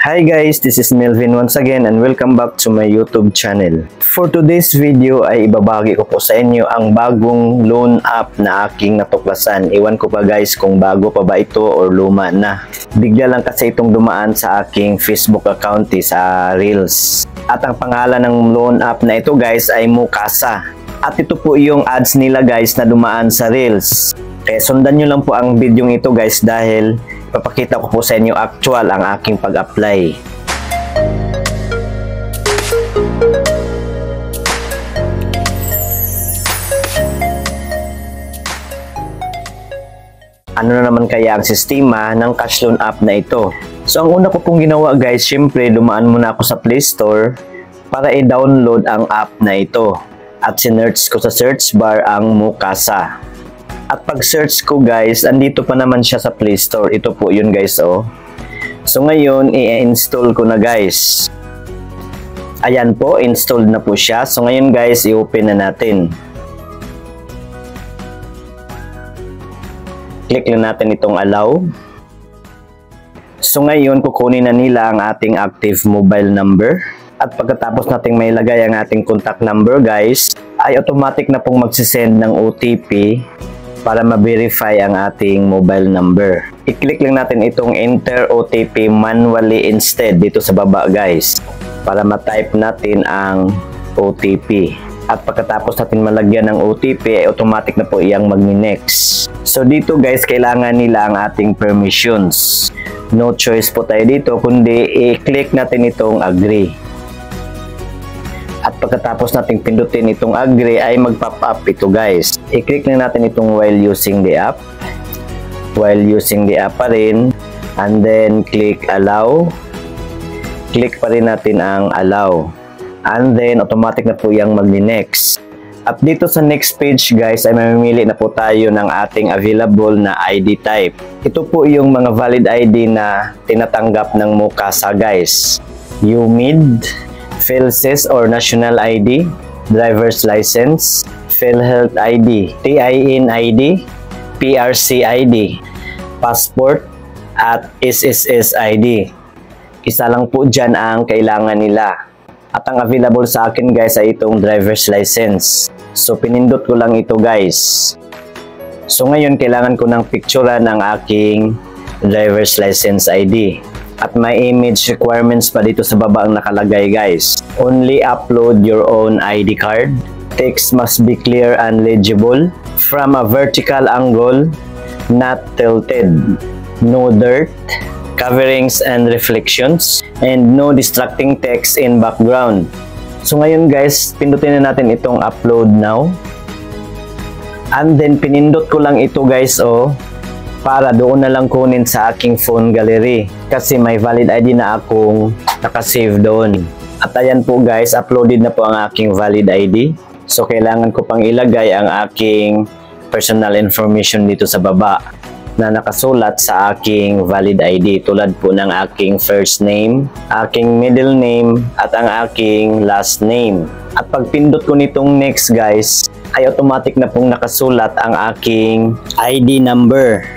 Hi guys, this is Melvin once again and welcome back to my YouTube channel. For today's video ay ibabagi ko po sa inyo ang bagong loan app na aking natuklasan. Iwan ko pa guys kung bago pa ba ito or luma na. Bigla lang kasi itong dumaan sa aking Facebook account sa Reels. At ang pangalan ng loan app na ito guys ay Mukasa. At ito po yung ads nila guys na dumaan sa Reels. Kaya sundan nyo lang po ang video ito guys dahil papakita ko po sa inyo actual ang aking pag-apply. Ano na naman kaya ang sistema ng cash loan app na ito? So ang una ko pong ginawa guys, syempre dumaan muna ako sa Play Store para i-download ang app na ito. At sinearch ko sa search bar ang Mukasa. At pag-search ko guys, andito pa naman siya sa Play Store. Ito po yun guys oh. So ngayon, i-install ko na guys. Ayan po, installed na po siya. So ngayon guys, i-open na natin. Click lang natin itong allow. So ngayon, kukunin na nila ang ating active mobile number. At pagkatapos nating may lagay ang ating contact number guys, ay automatic na pong magsisend ng OTP para ma-verify ang ating mobile number. I-click lang natin itong enter OTP manually instead dito sa baba guys para ma-type natin ang OTP. At pagkatapos natin malagyan ng OTP ay automatic na po iyang magni-next. So dito guys, kailangan nila ang ating permissions. No choice po tayo dito kundi i-click natin itong agree. At pagkatapos nating pindutin itong agree ay mag-pop up ito guys. I-click lang natin itong while using the app. While using the app pa rin. And then click allow. Click pa rin natin ang allow. And then automatic na po yung magni-next. At dito sa next page guys ay mamimili na po tayo ng ating available na ID type. Ito po yung mga valid ID na tinatanggap ng Mukasa guys. UMID, PhilSys or National ID, Driver's License, PhilHealth ID, TIN ID, PRC ID, Passport, at SSS ID. Isa lang po dyan ang kailangan nila. At ang available sa akin guys ay itong Driver's License. So pinindot ko lang ito guys. So ngayon kailangan ko ng picturean ng aking Driver's License ID. At may image requirements pa dito sa baba ang nakalagay guys. Only upload your own ID card. Text must be clear and legible. From a vertical angle, not tilted. No dirt, coverings and reflections. And no distracting text in background. So ngayon guys, pindutin na natin itong upload now. And then pinindot ko lang ito guys oh. Para doon na lang kunin sa aking phone gallery kasi may valid ID na akong nakasave doon. At ayan po guys, uploaded na po ang aking valid ID. So kailangan ko pang ilagay ang aking personal information dito sa baba na nakasulat sa aking valid ID tulad po ng aking first name, aking middle name at ang aking last name. At pag pindot ko nitong next guys, ay automatic na pong nakasulat ang aking ID number.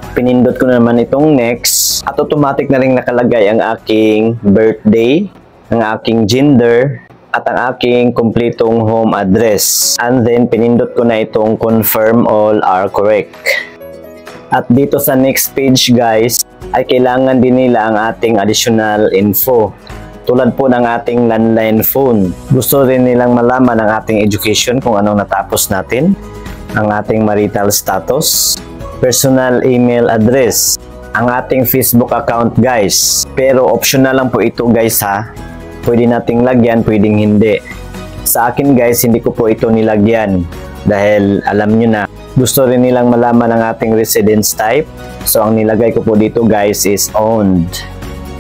Pinindot ko naman itong next at automatic na rin nakalagay ang aking birthday, ang aking gender at ang aking kumpletong home address. And then pinindot ko na itong confirm all are correct. At dito sa next page guys ay kailangan din nila ang ating additional info. Tulad po ng ating landline phone. Gusto rin nilang malaman ang ating education kung anong natapos natin, ang ating marital status, personal email address, ang ating Facebook account guys. Pero optional lang po ito guys ha. Pwede nating lagyan, pwedeng hindi. Sa akin guys, hindi ko po ito nilagyan dahil alam nyo na, gusto rin nilang malaman ang ating residence type. So ang nilagay ko po dito guys is owned.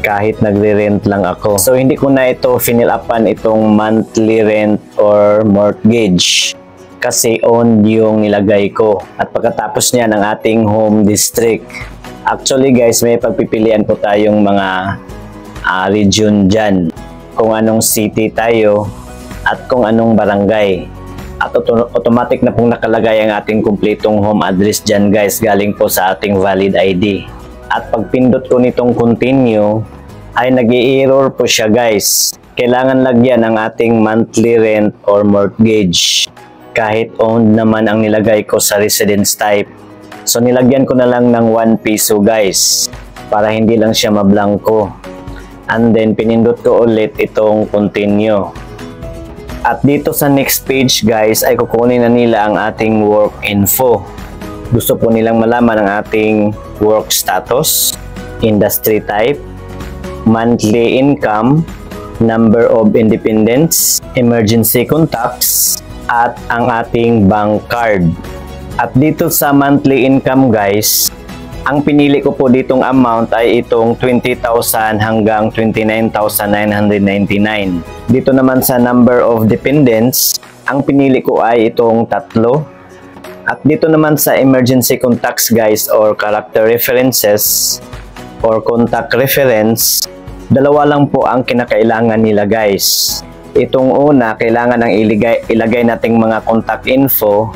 Kahit nagre-rent lang ako. So hindi ko na ito finill-upan itong monthly rent or mortgage. Kasi owned yung nilagay ko. At pagkatapos niya ng ating home district. Actually guys, may pagpipilian po tayong mga region dyan. Kung anong city tayo at kung anong barangay. At automatic na pong nakalagay ang ating kumpletong home address dyan guys, galing po sa ating valid ID. At pag pindot ko nitong continue, ay nag-i-error po siya guys. Kailangan lagyan ang ating monthly rent or mortgage. Kahit owned naman ang nilagay ko sa residence type. So nilagyan ko na lang ng 1 peso guys. Para hindi lang siya mablangko. And then pinindot ko ulit itong continue. At dito sa next page guys ay kukunin na nila ang ating work info. Gusto po nilang malaman ang ating work status, industry type, monthly income, number of independents, emergency contacts, at ang ating bank card. At dito sa monthly income guys, ang pinili ko po ditong amount ay itong 20,000 hanggang 29,999. Dito naman sa number of dependents, ang pinili ko ay itong 3. At dito naman sa emergency contacts guys or character references or contact reference, 2 lang po ang kinakailangan nila guys. Itong una, kailangan ang ilagay nating mga contact info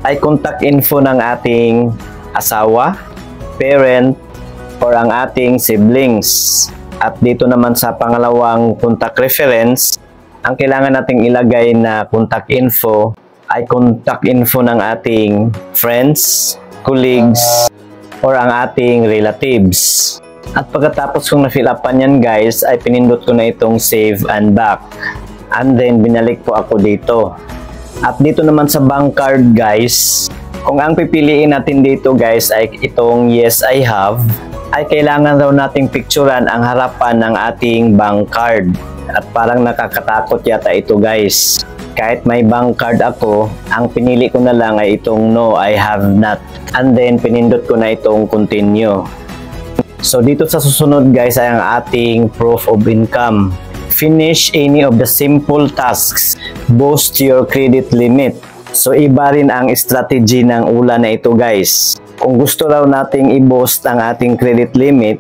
ay contact info ng ating asawa, parent, or ang ating siblings. At dito naman sa pangalawang contact reference, ang kailangan nating ilagay na contact info ay contact info ng ating friends, colleagues, or ang ating relatives. At pagkatapos kong na-fill upan yan guys, ay pinindot ko na itong save and back. And then binalik po ako dito. At dito naman sa bank card guys, kung ang pipiliin natin dito guys ay itong yes I have, ay kailangan daw nating picturean ang harapan ng ating bank card. At parang nakakatakot yata ito guys. Kahit may bank card ako, ang pinili ko na lang ay itong no I have not. And then pinindot ko na itong continue. So dito sa susunod guys ay ang ating proof of income. Finish any of the simple tasks. Boost your credit limit. So iba rin ang strategy ng ulan na ito guys. Kung gusto raw nating i-boost ang ating credit limit,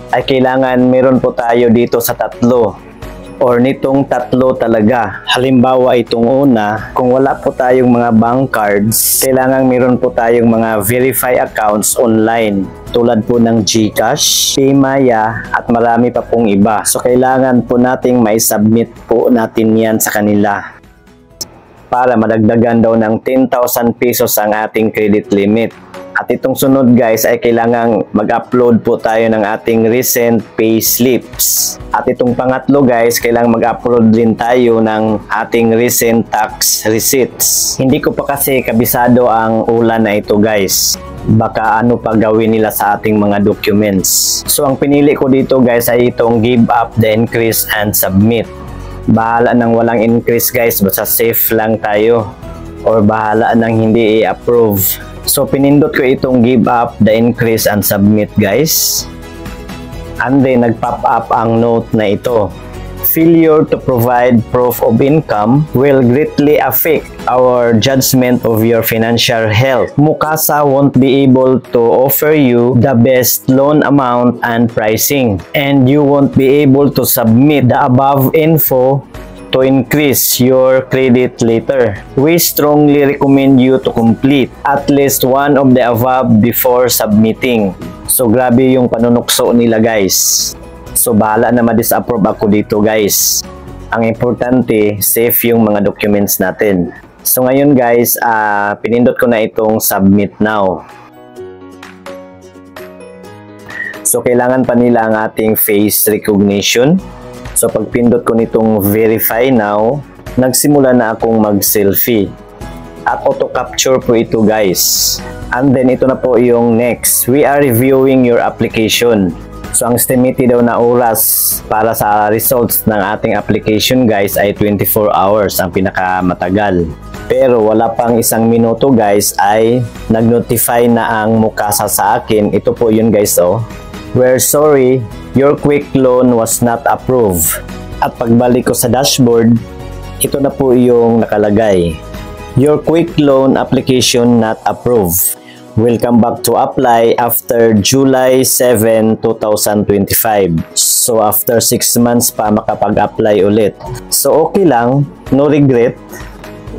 ay kailangan meron po tayo dito sa 3. Or nitong 3 talaga. Halimbawa itong una, kung wala po tayong mga bank cards, kailangan meron po tayong mga verify accounts online. Tulad po ng GCash, Paymaya, at marami pa pong iba. So kailangan po nating mai-submit po natin yan sa kanila. Para madagdagan daw ng 10,000 pesos ang ating credit limit. At itong sunod guys ay kailangang mag-upload po tayo ng ating recent pay slips. At itong pangatlo guys, kailangang mag-upload din tayo ng ating recent tax receipts. Hindi ko pa kasi kabisado ang ulan na ito guys. Baka ano pa gawin nila sa ating mga documents. So ang pinili ko dito guys ay itong give up the increase and submit. Bahala nang walang increase guys, basta safe lang tayo. Or bahala nang hindi i-approve. So pinindot ko itong give up the increase and submit guys. And then nag-pop up ang note na ito. Failure to provide proof of income will greatly affect our judgment of your financial health. Mukasa won't be able to offer you the best loan amount and pricing, and you won't be able to submit the above info to increase your credit later. We strongly recommend you to complete at least one of the above before submitting. So grabe yung panunukso nila guys. So bahala na ma-disapprove ako dito guys. Ang importante, safe yung mga documents natin. So ngayon guys, pinindot ko na itong submit now. So kailangan pa nila ang ating face recognition. So pag pindot ko nitong verify now, nagsimula na akong mag-selfie. At auto capture po ito guys. And then ito na po yung next. We are reviewing your application. So ang estimated daw na oras para sa results ng ating application guys ay 24 hours ang pinakamatagal. Pero wala pang 1 minuto guys ay nag-notify na ang Mukasa sa akin. Ito po yun guys oh. We're sorry, your quick loan was not approved. At pagbalik ko sa dashboard, ito na po yung nakalagay. Your quick loan application not approved. Will come back to apply after July 7, 2025. So after 6 months pa makapag-apply ulit. So okay lang, no regret.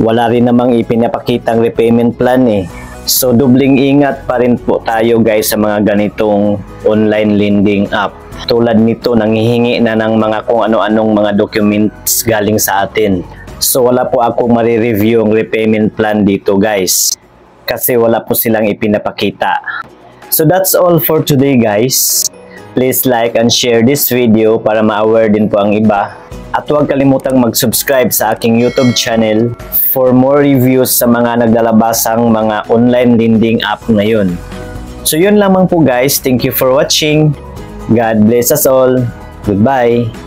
Wala rin namang ipinapakitang repayment plan eh. So dobling ingat pa rin po tayo guys sa mga ganitong online lending app. Tulad nito, nanghihingi na ng mga kung ano-anong mga documents galing sa atin. So wala po akong marireview ang repayment plan dito guys, kasi wala po silang ipinapakita. So that's all for today guys. Please like and share this video para ma-aware din po ang iba. At huwag kalimutang mag-subscribe sa aking YouTube channel for more reviews sa mga naglalabasang mga online lending app ngayon. So yun lamang po guys. Thank you for watching. God bless us all. Goodbye.